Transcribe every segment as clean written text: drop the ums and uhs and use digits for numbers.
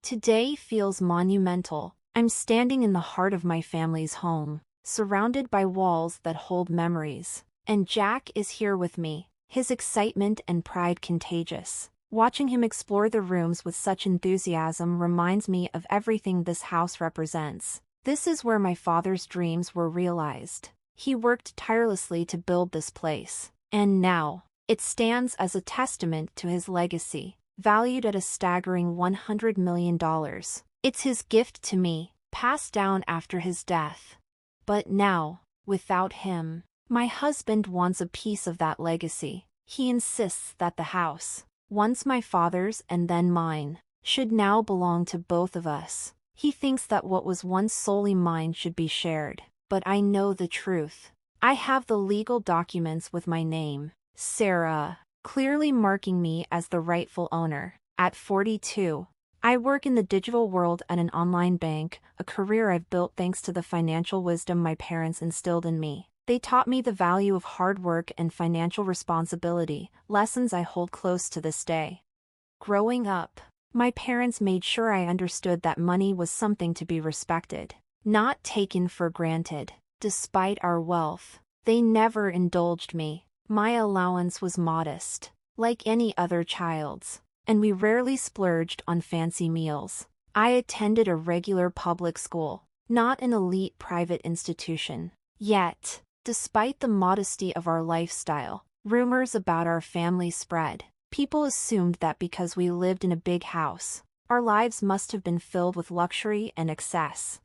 Today feels monumental. I'm standing in the heart of my family's home, surrounded by walls that hold memories. And Jack is here with me, his excitement and pride contagious. Watching him explore the rooms with such enthusiasm reminds me of everything this house represents. This is where my father's dreams were realized. He worked tirelessly to build this place, and now, it stands as a testament to his legacy, valued at a staggering $100 million. It's his gift to me, passed down after his death. But now, without him, my husband wants a piece of that legacy. He insists that the house, once my father's and then mine, should now belong to both of us. He thinks that what was once solely mine should be shared. But I know the truth. I have the legal documents with my name, Sarah, clearly marking me as the rightful owner. At 42, I work in the digital world at an online bank, a career I've built thanks to the financial wisdom my parents instilled in me. They taught me the value of hard work and financial responsibility, lessons I hold close to this day. Growing up, my parents made sure I understood that money was something to be respected, not taken for granted. Despite our wealth, they never indulged me. My allowance was modest, like any other child's, and we rarely splurged on fancy meals. I attended a regular public school, not an elite private institution. Yet, despite the modesty of our lifestyle, rumors about our family spread. People assumed that because we lived in a big house, our lives must have been filled with luxury and excess.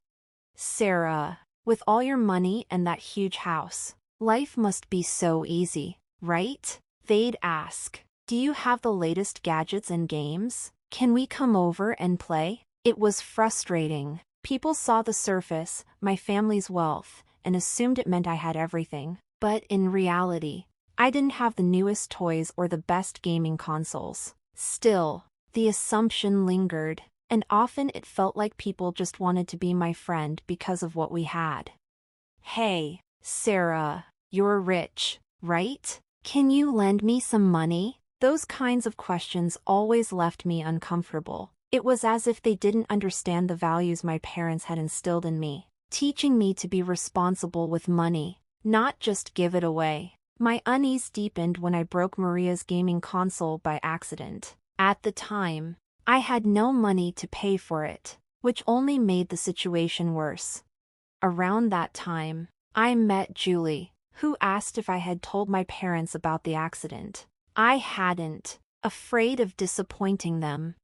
Sarah, with all your money and that huge house, life must be so easy, right? They'd ask, do you have the latest gadgets and games? Can we come over and play? It was frustrating. People saw the surface, my family's wealth, and assumed it meant I had everything. But in reality, I didn't have the newest toys or the best gaming consoles. Still, the assumption lingered, and often it felt like people just wanted to be my friend because of what we had. Hey, Sarah, you're rich, right? Can you lend me some money? Those kinds of questions always left me uncomfortable. It was as if they didn't understand the values my parents had instilled in me, teaching me to be responsible with money, not just give it away. My unease deepened when I broke Maria's gaming console by accident. At the time, I had no money to pay for it, which only made the situation worse. Around that time, I met Julie, who asked if I had told my parents about the accident. I hadn't, afraid of disappointing them.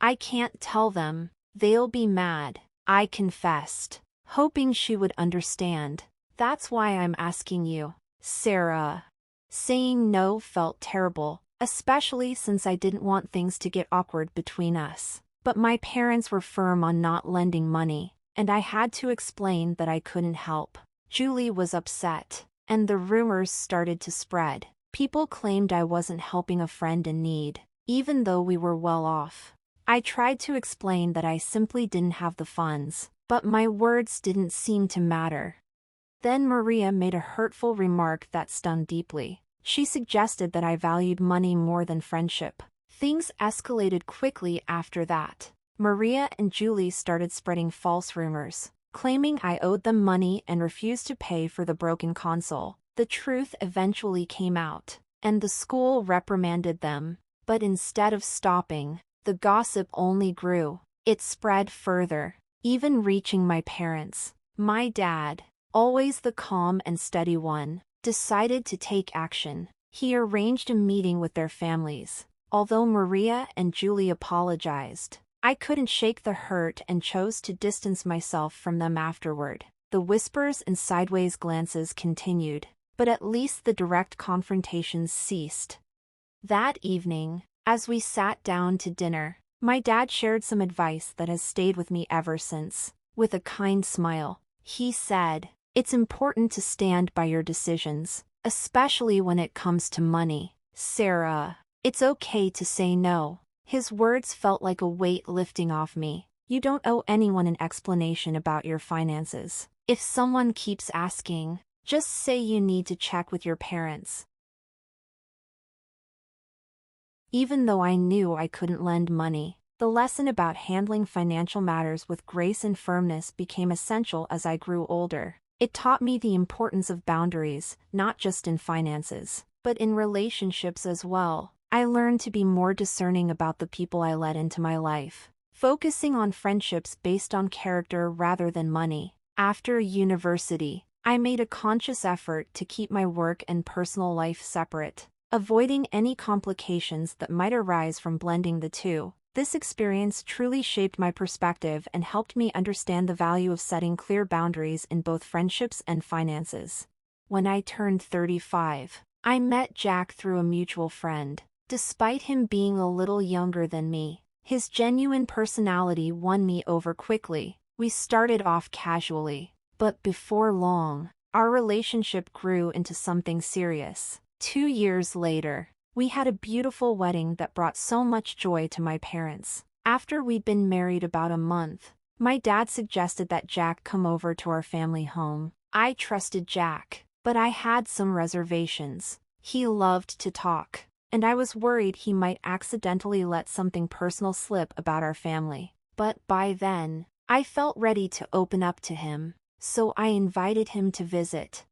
I can't tell them, they'll be mad, I confessed, hoping she would understand. That's why I'm asking you, Sarah. Saying no felt terrible, especially since I didn't want things to get awkward between us. But my parents were firm on not lending money, and I had to explain that I couldn't help. Julie was upset, and the rumors started to spread. People claimed I wasn't helping a friend in need, even though we were well off. I tried to explain that I simply didn't have the funds, but my words didn't seem to matter. Then Maria made a hurtful remark that stung deeply. She suggested that I valued money more than friendship. Things escalated quickly after that. Maria and Julie started spreading false rumors, claiming I owed them money and refused to pay for the broken console. The truth eventually came out, and the school reprimanded them. But instead of stopping, the gossip only grew. It spread further, even reaching my parents. My dad, always the calm and steady one, decided to take action. He arranged a meeting with their families. Although Maria and Julie apologized, I couldn't shake the hurt and chose to distance myself from them afterward. The whispers and sideways glances continued, but at least the direct confrontations ceased. That evening, as we sat down to dinner, my dad shared some advice that has stayed with me ever since. With a kind smile, he said, "It's important to stand by your decisions, especially when it comes to money. Sarah, it's okay to say no." His words felt like a weight lifting off me. You don't owe anyone an explanation about your finances. If someone keeps asking, just say you need to check with your parents. Even though I knew I couldn't lend money, The lesson about handling financial matters with grace and firmness became essential as I grew older. It taught me the importance of boundaries, not just in finances, but in relationships as well. I learned to be more discerning about the people I let into my life, focusing on friendships based on character rather than money. After university, I made a conscious effort to keep my work and personal life separate, avoiding any complications that might arise from blending the two. This experience truly shaped my perspective and helped me understand the value of setting clear boundaries in both friendships and finances. When I turned 35, I met Jack through a mutual friend. Despite him being a little younger than me, his genuine personality won me over quickly. We started off casually, but before long, our relationship grew into something serious. 2 years later, we had a beautiful wedding that brought so much joy to my parents. After we'd been married about a month, my dad suggested that Jack come over to our family home. I trusted Jack, but I had some reservations. He loved to talk, and I was worried he might accidentally let something personal slip about our family. But by then, I felt ready to open up to him, so I invited him to visit.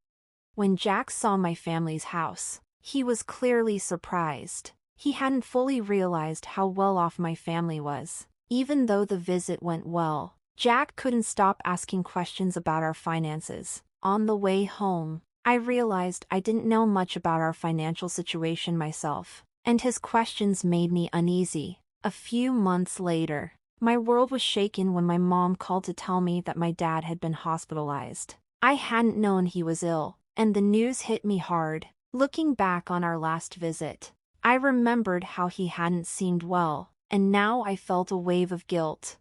When Jack saw my family's house, he was clearly surprised. He hadn't fully realized how well off my family was. Even though the visit went well, Jack couldn't stop asking questions about our finances. On the way home, I realized I didn't know much about our financial situation myself, and his questions made me uneasy. A few months later, my world was shaken when my mom called to tell me that my dad had been hospitalized. I hadn't known he was ill, and the news hit me hard. Looking back on our last visit, I remembered how he hadn't seemed well, and now I felt a wave of guilt.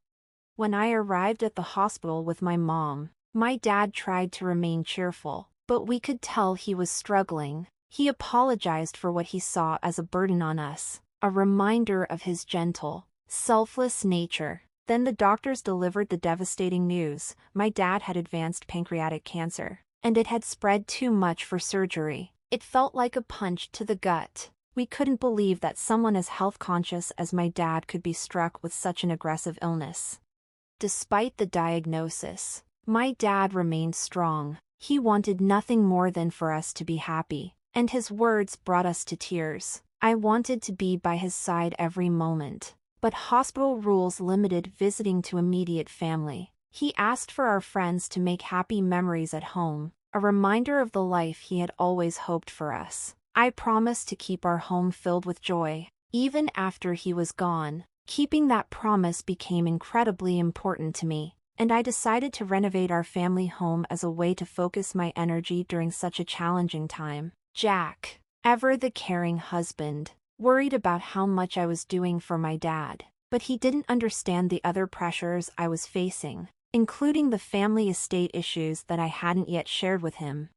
When I arrived at the hospital with my mom, my dad tried to remain cheerful, but we could tell he was struggling. He apologized for what he saw as a burden on us, a reminder of his gentle, selfless nature. Then the doctors delivered the devastating news: my dad had advanced pancreatic cancer, and it had spread too much for surgery. It felt like a punch to the gut. We couldn't believe that someone as health-conscious as my dad could be struck with such an aggressive illness. Despite the diagnosis, my dad remained strong. He wanted nothing more than for us to be happy, and his words brought us to tears. I wanted to be by his side every moment, but hospital rules limited visiting to immediate family. He asked for our friends to make happy memories at home, a reminder of the life he had always hoped for us. I promised to keep our home filled with joy, even after he was gone. Keeping that promise became incredibly important to me, and I decided to renovate our family home as a way to focus my energy during such a challenging time. Jack, ever the caring husband, worried about how much I was doing for my dad, but he didn't understand the other pressures I was facing, including the family estate issues that I hadn't yet shared with him.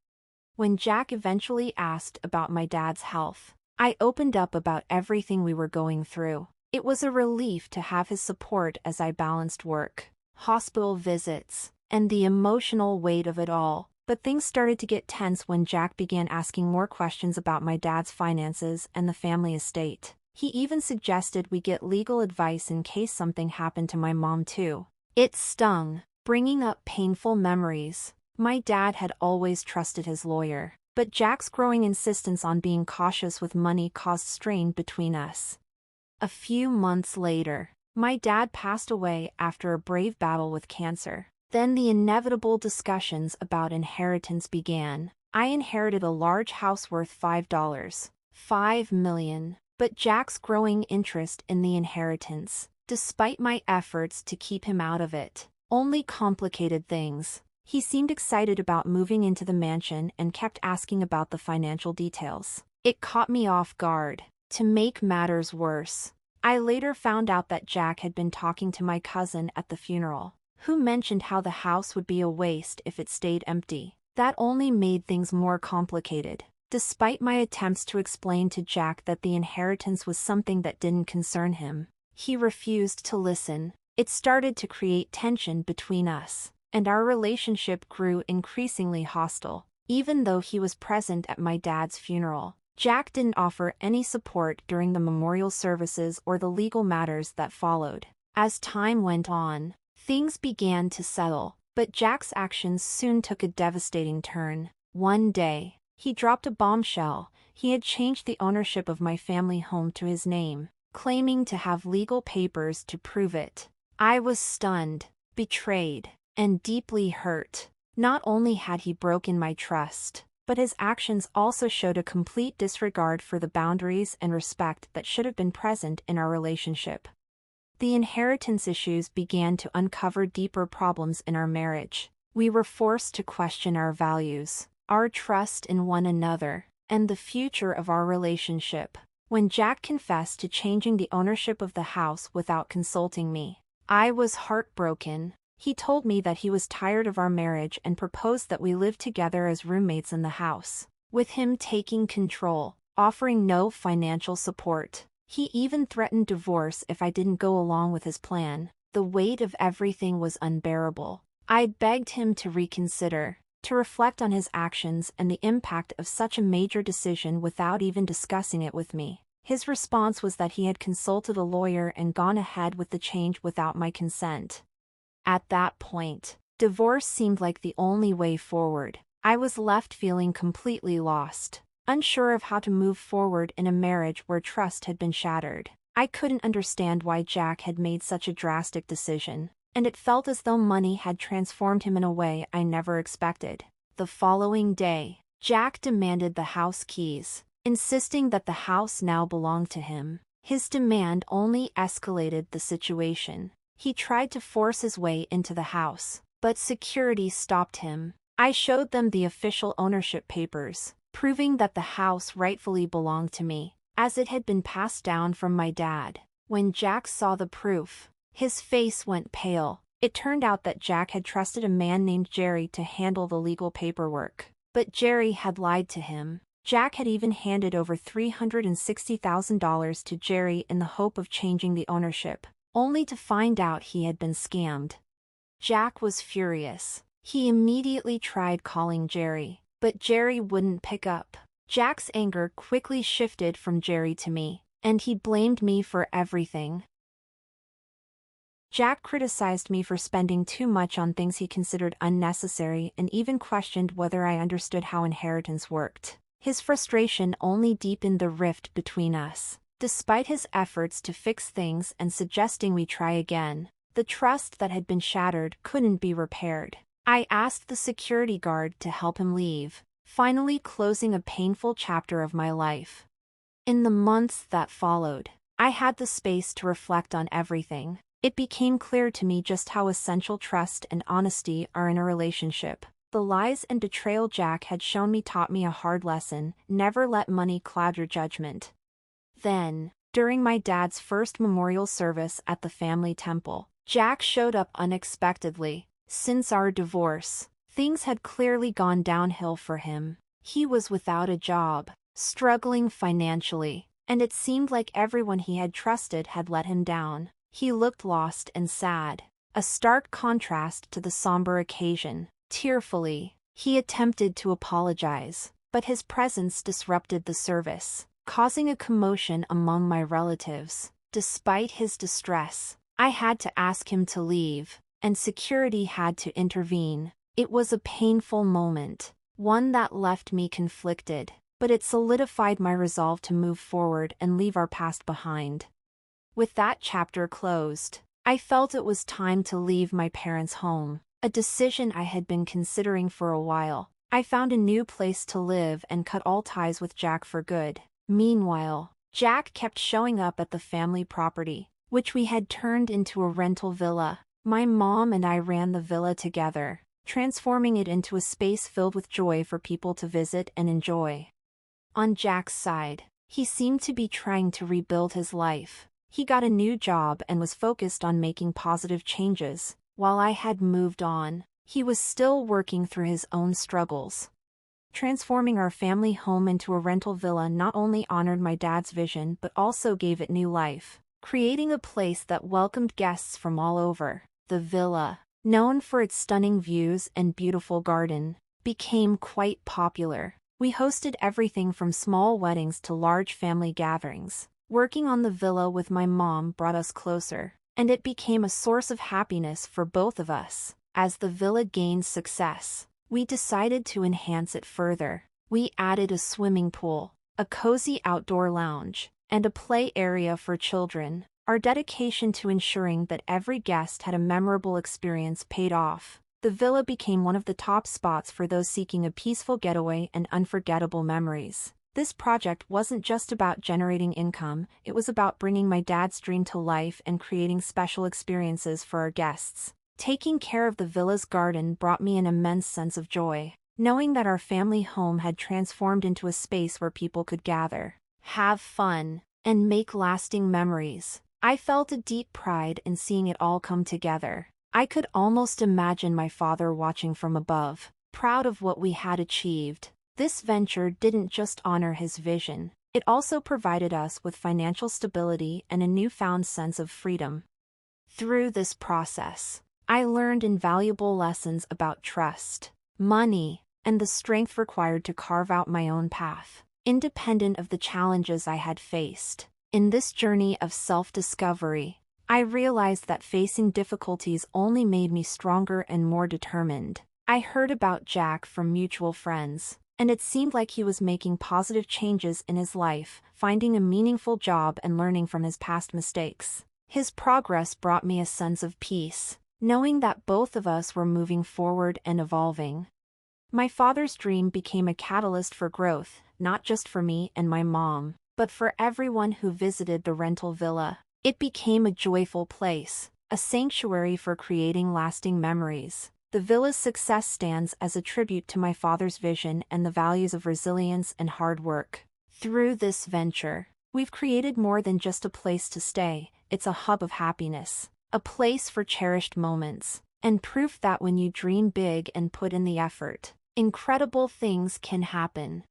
When Jack eventually asked about my dad's health, I opened up about everything we were going through. It was a relief to have his support as I balanced work, hospital visits, and the emotional weight of it all. But things started to get tense when Jack began asking more questions about my dad's finances and the family estate. He even suggested we get legal advice in case something happened to my mom too. It stung, bringing up painful memories. My dad had always trusted his lawyer, but Jack's growing insistence on being cautious with money caused strain between us. A few months later, my dad passed away after a brave battle with cancer. Then the inevitable discussions about inheritance began. I inherited a large house worth $5 million, but Jack's growing interest in the inheritance, despite my efforts to keep him out of it, only complicated things. He seemed excited about moving into the mansion and kept asking about the financial details. It caught me off guard. To make matters worse, I later found out that Jack had been talking to my cousin at the funeral, who mentioned how the house would be a waste if it stayed empty. That only made things more complicated. Despite my attempts to explain to Jack that the inheritance was something that didn't concern him, he refused to listen. It started to create tension between us, and our relationship grew increasingly hostile. Even though he was present at my dad's funeral, Jack didn't offer any support during the memorial services or the legal matters that followed. As time went on, things began to settle, but Jack's actions soon took a devastating turn. One day, he dropped a bombshell. He had changed the ownership of my family home to his name, claiming to have legal papers to prove it. I was stunned, betrayed, and deeply hurt. Not only had he broken my trust, but his actions also showed a complete disregard for the boundaries and respect that should have been present in our relationship. The inheritance issues began to uncover deeper problems in our marriage. We were forced to question our values, our trust in one another, and the future of our relationship. When Jack confessed to changing the ownership of the house without consulting me, I was heartbroken. He told me that he was tired of our marriage and proposed that we live together as roommates in the house, with him taking control, offering no financial support. He even threatened divorce if I didn't go along with his plan. The weight of everything was unbearable. I begged him to reconsider, to reflect on his actions and the impact of such a major decision without even discussing it with me. His response was that he had consulted a lawyer and gone ahead with the change without my consent. At that point, divorce seemed like the only way forward. I was left feeling completely lost, unsure of how to move forward in a marriage where trust had been shattered. I couldn't understand why Jack had made such a drastic decision, and it felt as though money had transformed him in a way I never expected. The following day, Jack demanded the house keys, insisting that the house now belonged to him. His demand only escalated the situation. He tried to force his way into the house, but security stopped him. I showed them the official ownership papers, proving that the house rightfully belonged to me, as it had been passed down from my dad. When Jack saw the proof, his face went pale. It turned out that Jack had trusted a man named Jerry to handle the legal paperwork, but Jerry had lied to him. Jack had even handed over $360,000 to Jerry in the hope of changing the ownership, only to find out he had been scammed. Jack was furious. He immediately tried calling Jerry, but Jerry wouldn't pick up. Jack's anger quickly shifted from Jerry to me, and he blamed me for everything. Jack criticized me for spending too much on things he considered unnecessary and even questioned whether I understood how inheritance worked. His frustration only deepened the rift between us. Despite his efforts to fix things and suggesting we try again, the trust that had been shattered couldn't be repaired. I asked the security guard to help him leave, finally closing a painful chapter of my life. In the months that followed, I had the space to reflect on everything. It became clear to me just how essential trust and honesty are in a relationship. The lies and betrayal Jack had shown me taught me a hard lesson: never let money cloud your judgment. Then, during my dad's first memorial service at the family temple, Jack showed up unexpectedly. Since our divorce, things had clearly gone downhill for him. He was without a job, struggling financially, and it seemed like everyone he had trusted had let him down. He looked lost and sad, a stark contrast to the somber occasion. Tearfully, he attempted to apologize, but his presence disrupted the service, causing a commotion among my relatives. Despite his distress, I had to ask him to leave, and security had to intervene. It was a painful moment, one that left me conflicted, but it solidified my resolve to move forward and leave our past behind. With that chapter closed, I felt it was time to leave my parents' home, a decision I had been considering for a while. I found a new place to live and cut all ties with Jack for good. Meanwhile, Jack kept showing up at the family property, which we had turned into a rental villa. My mom and I ran the villa together, transforming it into a space filled with joy for people to visit and enjoy. On Jack's side, he seemed to be trying to rebuild his life. He got a new job and was focused on making positive changes. While I had moved on, he was still working through his own struggles. Transforming our family home into a rental villa not only honored my dad's vision but also gave it new life, creating a place that welcomed guests from all over. The villa, known for its stunning views and beautiful garden, became quite popular. We hosted everything from small weddings to large family gatherings. Working on the villa with my mom brought us closer, and it became a source of happiness for both of us. As the villa gained success, we decided to enhance it further. We added a swimming pool, a cozy outdoor lounge, and a play area for children. Our dedication to ensuring that every guest had a memorable experience paid off. The villa became one of the top spots for those seeking a peaceful getaway and unforgettable memories. This project wasn't just about generating income, it was about bringing my dad's dream to life and creating special experiences for our guests. Taking care of the villa's garden brought me an immense sense of joy, knowing that our family home had transformed into a space where people could gather, have fun, and make lasting memories. I felt a deep pride in seeing it all come together. I could almost imagine my father watching from above, proud of what we had achieved. This venture didn't just honor his vision, it also provided us with financial stability and a newfound sense of freedom. Through this process, I learned invaluable lessons about trust, money, and the strength required to carve out my own path, independent of the challenges I had faced. In this journey of self-discovery, I realized that facing difficulties only made me stronger and more determined. I heard about Jack from mutual friends, and it seemed like he was making positive changes in his life, finding a meaningful job and learning from his past mistakes. His progress brought me a sense of peace, knowing that both of us were moving forward and evolving. My father's dream became a catalyst for growth, not just for me and my mom, but for everyone who visited the rental villa. It became a joyful place, a sanctuary for creating lasting memories. The villa's success stands as a tribute to my father's vision and the values of resilience and hard work. Through this venture, we've created more than just a place to stay, it's a hub of happiness, a place for cherished moments, and proof that when you dream big and put in the effort, incredible things can happen.